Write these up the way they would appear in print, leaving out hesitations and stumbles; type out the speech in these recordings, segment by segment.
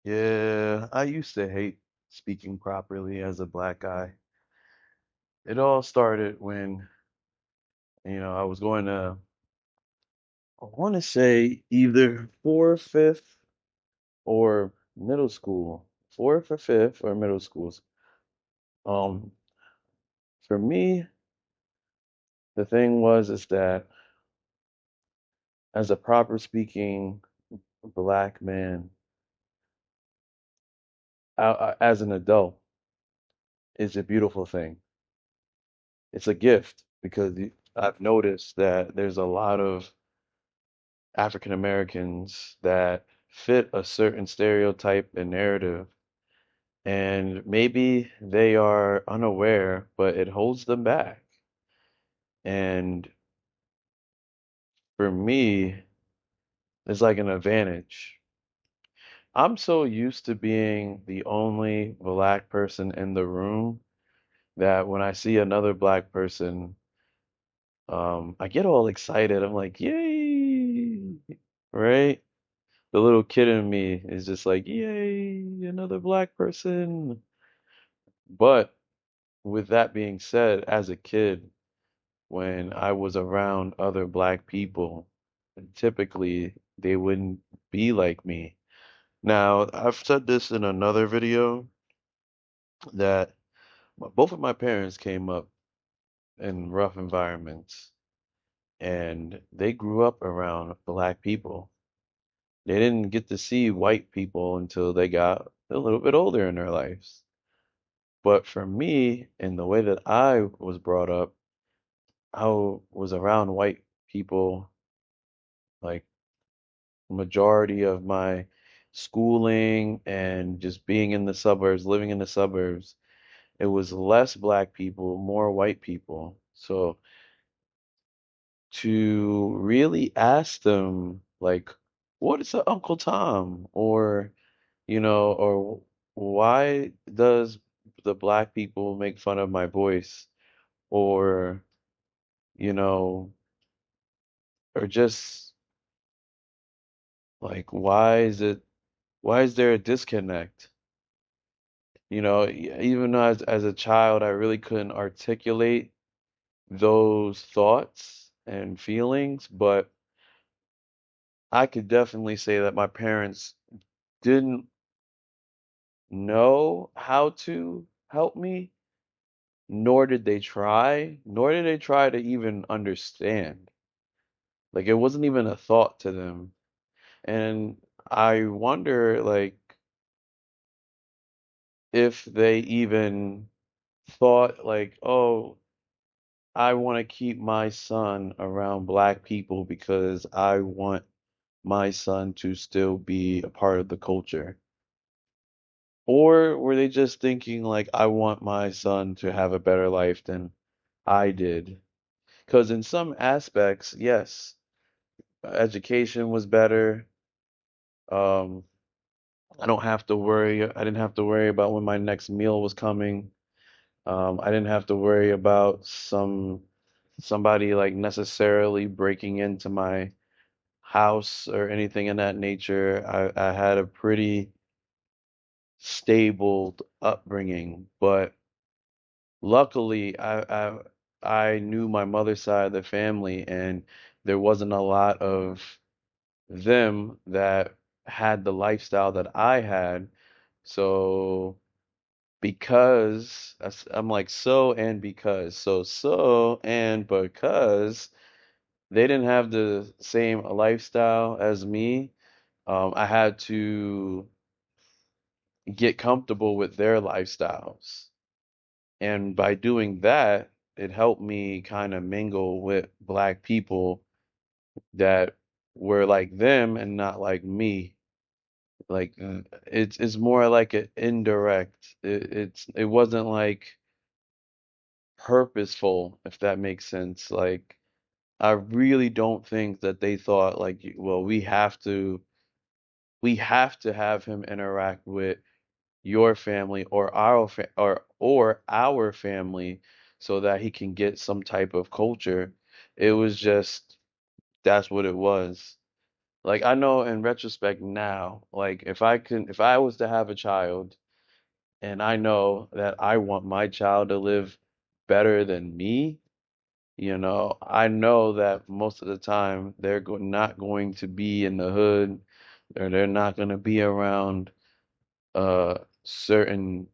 Yeah, I used to hate speaking properly as a black guy. It all started when, I was going to, I want to say either fourth, fifth, or middle school. Fourth or fifth or middle schools. Um, for me, the thing was is that as a proper speaking black man, as an adult, is a beautiful thing. It's a gift because I've noticed that there's a lot of African Americans that fit a certain stereotype and narrative, and maybe they are unaware, but it holds them back. And for me, it's like an advantage. I'm so used to being the only black person in the room that when I see another black person, I get all excited. I'm like, yay, right? The little kid in me is just like, yay, another black person. But with that being said, as a kid, when I was around other black people, typically they wouldn't be like me. Now, I've said this in another video that both of my parents came up in rough environments and they grew up around black people. They didn't get to see white people until they got a little bit older in their lives. But for me, in the way that I was brought up, I was around white people like majority of my schooling and just being in the suburbs, living in the suburbs. It was less black people, more white people. So to really ask them, like, what is a Uncle Tom? Or, or why does the black people make fun of my voice? Or, you know, or just like, why is there a disconnect? Even though as a child, I really couldn't articulate those thoughts and feelings, but I could definitely say that my parents didn't know how to help me, nor did they try to even understand. Like it wasn't even a thought to them. And I wonder, like, if they even thought, like, oh, I want to keep my son around black people because I want my son to still be a part of the culture. Or were they just thinking like I want my son to have a better life than I did? Because in some aspects, yes, education was better. Um, I didn't have to worry about when my next meal was coming. I didn't have to worry about somebody like necessarily breaking into my house or anything in that nature. I had a pretty stable upbringing, but luckily I knew my mother's side of the family, and there wasn't a lot of them that had the lifestyle that I had. So I'm like so and because they didn't have the same lifestyle as me, I had to get comfortable with their lifestyles. And by doing that, it helped me kind of mingle with black people that were like them and not like me. Like it's more like an indirect. It wasn't like purposeful, if that makes sense. Like I really don't think that they thought like, well, we have to have him interact with your family or our family so that he can get some type of culture. It was just that's what it was. Like I know in retrospect now, like if I was to have a child and I know that I want my child to live better than me, I know that most of the time not going to be in the hood, or they're not going to be around certain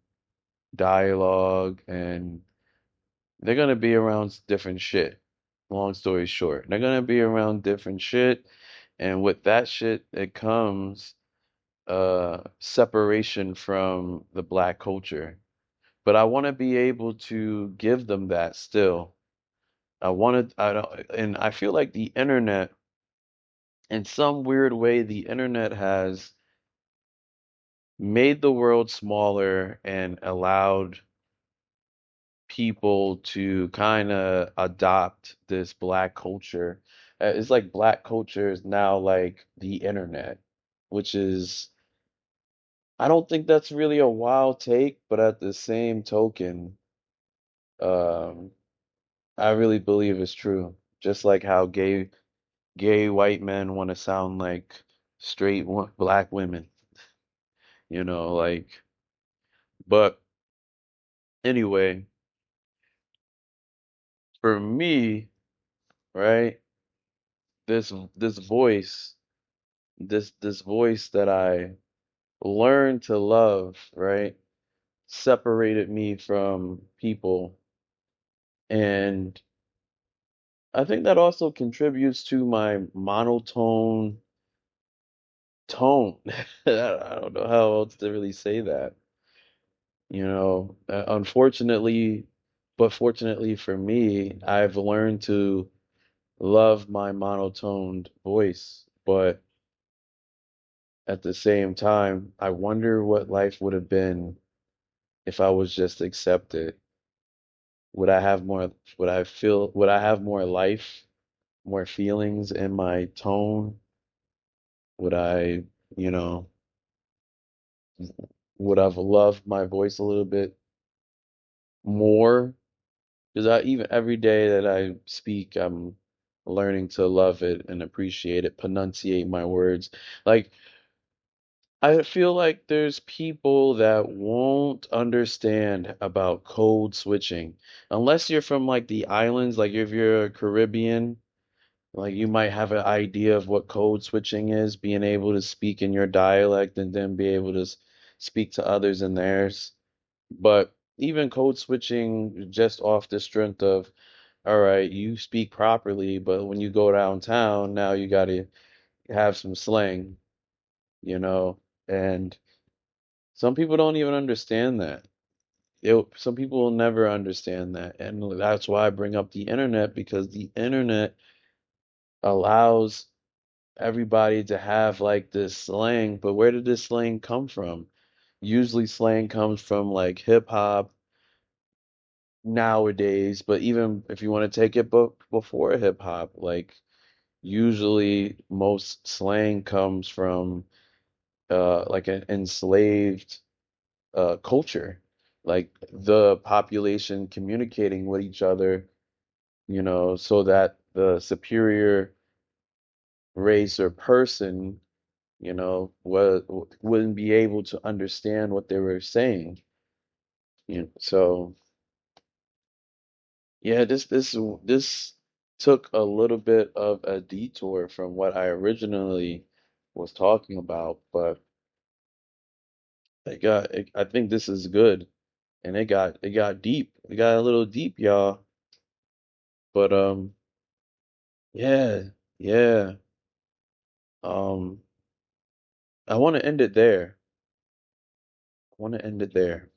dialogue, and they're going to be around different shit. Long story short, they're going to be around different shit, and with that shit it comes separation from the black culture. But I want to be able to give them that still. I don't, and I feel like the internet, in some weird way, the internet has made the world smaller and allowed people to kind of adopt this black culture. It's like black culture is now like the internet, which is, I don't think that's really a wild take, but at the same token, um, I really believe it's true. Just like how gay white men want to sound like black women, like, but anyway, for me, right, this voice, this voice that I learned to love, right, separated me from people. And I think that also contributes to my monotone tone. I don't know how else to really say that. Unfortunately, but fortunately for me, I've learned to love my monotoned voice. But at the same time, I wonder what life would have been if I was just accepted. Would I have more life, more feelings in my tone? Would I, you know, would I've loved my voice a little bit more? Because I even every day that I speak, I'm learning to love it and appreciate it, pronunciate my words. Like, I feel like there's people that won't understand about code switching unless you're from like the islands, like if you're a Caribbean, like you might have an idea of what code switching is, being able to speak in your dialect and then be able to speak to others in theirs. But even code switching just off the strength of, all right, you speak properly, but when you go downtown, now you got to have some slang, you know? And some people don't even understand that. Some people will never understand that. And that's why I bring up the internet, because the internet allows everybody to have like this slang. But where did this slang come from? Usually slang comes from like hip hop nowadays, but even if you want to take it before hip hop, like usually most slang comes from like an enslaved culture, like the population communicating with each other, so that the superior race or person, wouldn't be able to understand what they were saying. So yeah, this took a little bit of a detour from what I originally was talking about, but I think this is good, and it got deep. It got a little deep, y'all. But yeah, yeah. Um, I want to end it there. I want to end it there.